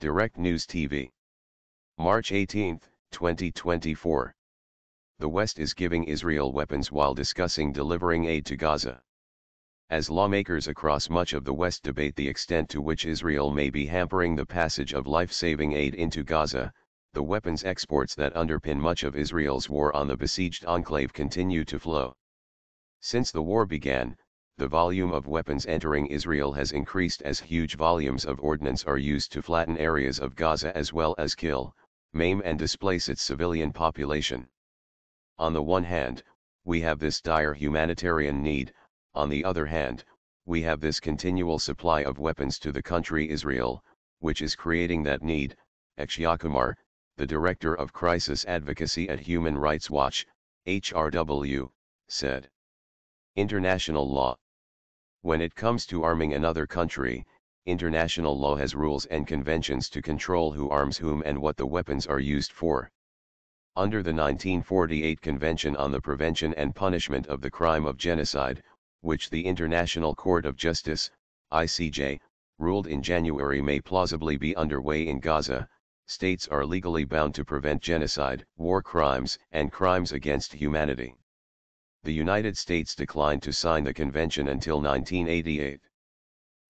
Direct News TV. March 18, 2024. The West is giving Israel weapons while discussing delivering aid to Gaza. As lawmakers across much of the West debate the extent to which Israel may be hampering the passage of life-saving aid into Gaza, the weapons exports that underpin much of Israel's war on the besieged enclave continue to flow. Since the war began, the volume of weapons entering Israel has increased as huge volumes of ordnance are used to flatten areas of Gaza as well as kill, maim and displace its civilian population. On the one hand, we have this dire humanitarian need, on the other hand, we have this continual supply of weapons to the country Israel, which is creating that need, Akshay, the director of crisis advocacy at Human Rights Watch, HRW, said. International law. When it comes to arming another country, international law has rules and conventions to control who arms whom and what the weapons are used for. Under the 1948 Convention on the Prevention and Punishment of the Crime of Genocide, which the International Court of Justice, ICJ, ruled in January may plausibly be underway in Gaza, states are legally bound to prevent genocide, war crimes, and crimes against humanity. The United States declined to sign the convention until 1988.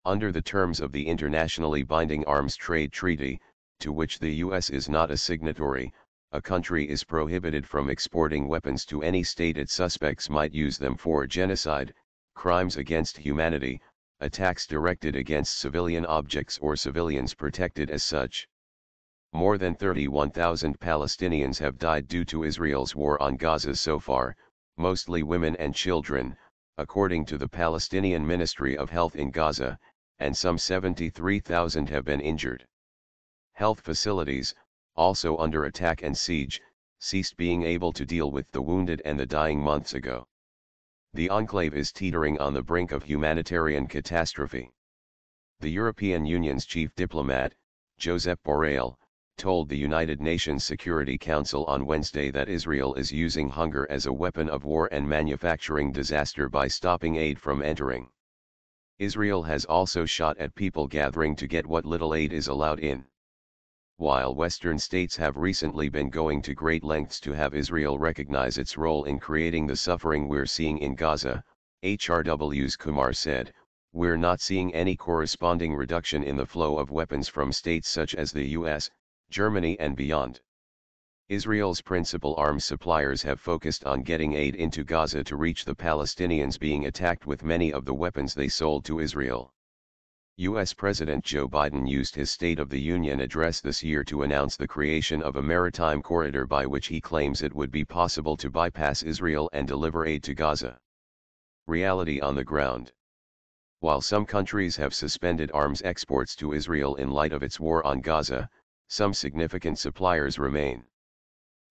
Under the terms of the internationally binding Arms Trade Treaty, to which the U.S. is not a signatory, a country is prohibited from exporting weapons to any state its suspects might use them for genocide, crimes against humanity, attacks directed against civilian objects or civilians protected as such. More than 31,000 Palestinians have died due to Israel's war on Gaza so far, mostly women and children, according to the Palestinian Ministry of Health in Gaza, and some 73,000 have been injured. Health facilities, also under attack and siege, ceased being able to deal with the wounded and the dying months ago. The enclave is teetering on the brink of humanitarian catastrophe. The European Union's chief diplomat, Josep Borrell, told the United Nations Security Council on Wednesday that Israel is using hunger as a weapon of war and manufacturing disaster by stopping aid from entering. Israel has also shot at people gathering to get what little aid is allowed in. While Western states have recently been going to great lengths to have Israel recognize its role in creating the suffering we're seeing in Gaza, HRW's Kumar said, we're not seeing any corresponding reduction in the flow of weapons from states such as the US, Germany and beyond. Israel's principal arms suppliers have focused on getting aid into Gaza to reach the Palestinians being attacked with many of the weapons they sold to Israel. U.S. President Joe Biden used his State of the Union address this year to announce the creation of a maritime corridor by which he claims it would be possible to bypass Israel and deliver aid to Gaza. Reality on the ground. While some countries have suspended arms exports to Israel in light of its war on Gaza, some significant suppliers remain.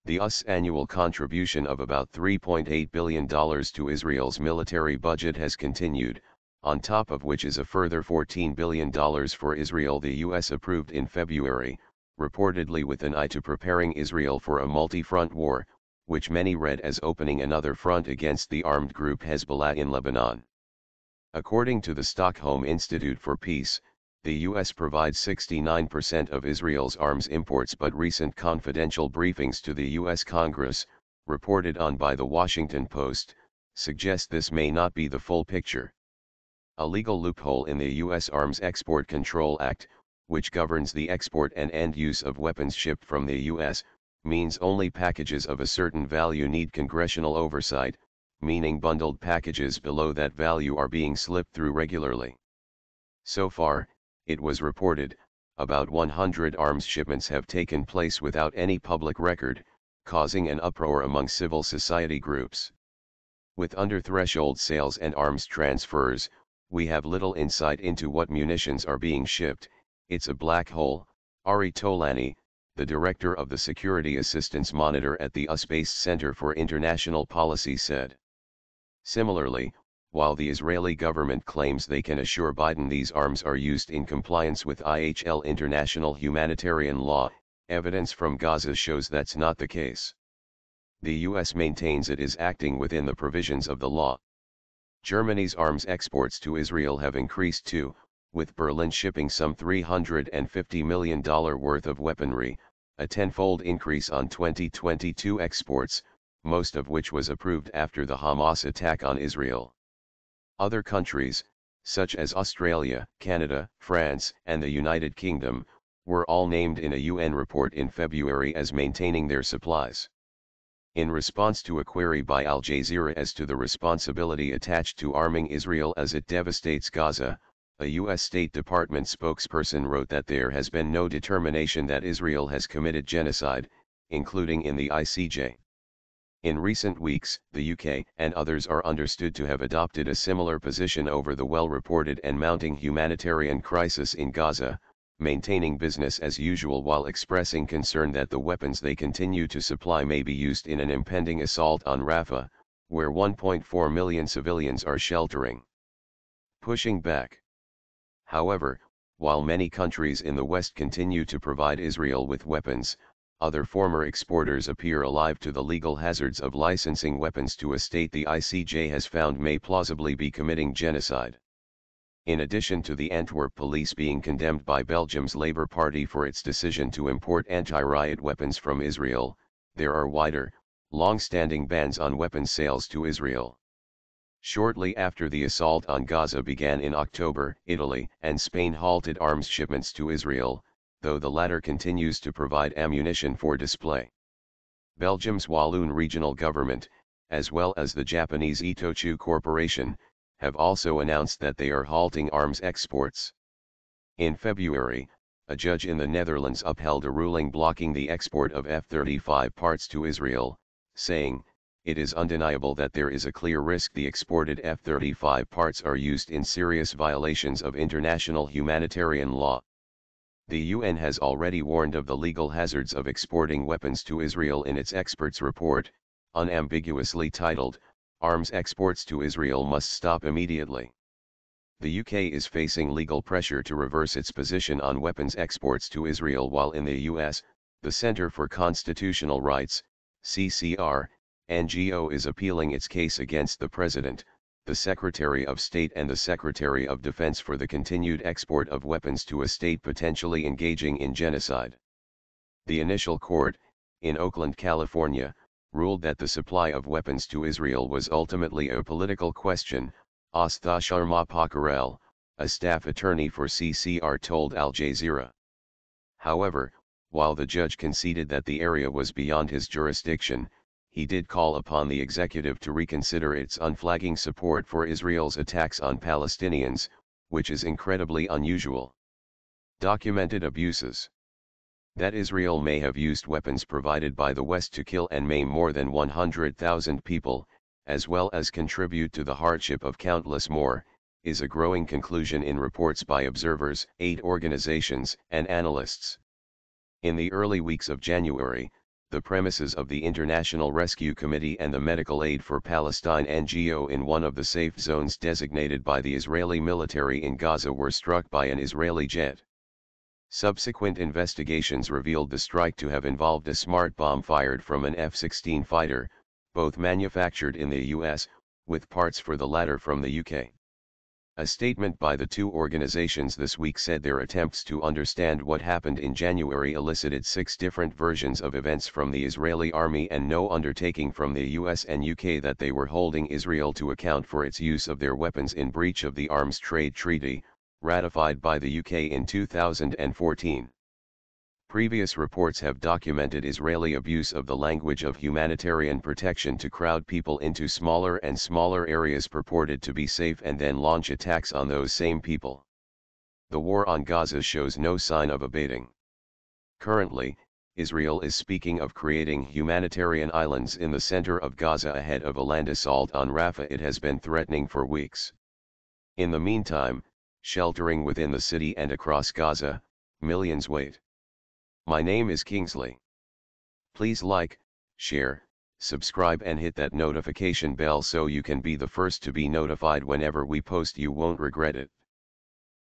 The U.S. annual contribution of about $3.8 billion to Israel's military budget has continued, on top of which is a further $14 billion for Israel the U.S. approved in February, reportedly with an eye to preparing Israel for a multi-front war, which many read as opening another front against the armed group Hezbollah in Lebanon. According to the Stockholm Institute for Peace, the U.S. provides 69% of Israel's arms imports, but recent confidential briefings to the U.S. Congress, reported on by The Washington Post, suggest this may not be the full picture. A legal loophole in the U.S. Arms Export Control Act, which governs the export and end use of weapons shipped from the U.S., means only packages of a certain value need congressional oversight, meaning bundled packages below that value are being slipped through regularly. So far, it was reported, about 100 arms shipments have taken place without any public record, causing an uproar among civil society groups. With under-threshold sales and arms transfers, we have little insight into what munitions are being shipped. It's a black hole, Ari Tolani, the director of the Security Assistance Monitor at the US-based Center for International Policy said. Similarly, while the Israeli government claims they can assure Biden these arms are used in compliance with IHL international humanitarian law, evidence from Gaza shows that's not the case. The U.S. maintains it is acting within the provisions of the law. Germany's arms exports to Israel have increased to with Berlin shipping some $350 million worth of weaponry, a tenfold increase on 2022 exports, most of which was approved after the Hamas attack on Israel. Other countries, such as Australia, Canada, France, and the United Kingdom, were all named in a UN report in February as maintaining their supplies. In response to a query by Al Jazeera as to the responsibility attached to arming Israel as it devastates Gaza, a U.S. State Department spokesperson wrote that there has been no determination that Israel has committed genocide, including in the ICJ. In recent weeks, the UK and others are understood to have adopted a similar position over the well-reported and mounting humanitarian crisis in Gaza, maintaining business as usual while expressing concern that the weapons they continue to supply may be used in an impending assault on Rafah, where 1.4 million civilians are sheltering. Pushing back. However, while many countries in the West continue to provide Israel with weapons, other former exporters appear alive to the legal hazards of licensing weapons to a state the ICJ has found may plausibly be committing genocide. In addition to the Antwerp police being condemned by Belgium's Labour Party for its decision to import anti-riot weapons from Israel, there are wider, long-standing bans on weapons sales to Israel. Shortly after the assault on Gaza began in October, Italy and Spain halted arms shipments to Israel, though the latter continues to provide ammunition for display. Belgium's Walloon regional government, as well as the Japanese Itochu Corporation, have also announced that they are halting arms exports. In February, a judge in the Netherlands upheld a ruling blocking the export of F-35 parts to Israel, saying, "It is undeniable that there is a clear risk the exported F-35 parts are used in serious violations of international humanitarian law." The UN has already warned of the legal hazards of exporting weapons to Israel in its experts' report, unambiguously titled, "Arms Exports to Israel Must Stop Immediately." The UK is facing legal pressure to reverse its position on weapons exports to Israel, while in the US, the Center for Constitutional Rights, CCR, NGO is appealing its case against the President, the Secretary of State and the Secretary of Defense for the continued export of weapons to a state potentially engaging in genocide. The initial court, in Oakland, California, ruled that the supply of weapons to Israel was ultimately a political question, Astha Sharma Pakarel, a staff attorney for CCR told Al Jazeera. However, while the judge conceded that the area was beyond his jurisdiction, he did call upon the executive to reconsider its unflagging support for Israel's attacks on Palestinians, which is incredibly unusual. Documented abuses. That Israel may have used weapons provided by the West to kill and maim more than 100,000 people, as well as contribute to the hardship of countless more, is a growing conclusion in reports by observers, aid organizations, and analysts. In the early weeks of January, the premises of the International Rescue Committee and the Medical Aid for Palestine NGO in one of the safe zones designated by the Israeli military in Gaza were struck by an Israeli jet. Subsequent investigations revealed the strike to have involved a smart bomb fired from an F-16 fighter, both manufactured in the US, with parts for the latter from the UK. A statement by the two organizations this week said their attempts to understand what happened in January elicited 6 different versions of events from the Israeli army and no undertaking from the US and UK that they were holding Israel to account for its use of their weapons in breach of the Arms Trade Treaty, ratified by the UK in 2014. Previous reports have documented Israeli abuse of the language of humanitarian protection to crowd people into smaller and smaller areas purported to be safe and then launch attacks on those same people. The war on Gaza shows no sign of abating. Currently, Israel is speaking of creating humanitarian islands in the center of Gaza ahead of a land assault on Rafah it has been threatening for weeks. In the meantime, sheltering within the city and across Gaza, millions wait. My name is Kingsley. Please like, share, subscribe and hit that notification bell so you can be the first to be notified whenever we post. You won't regret it.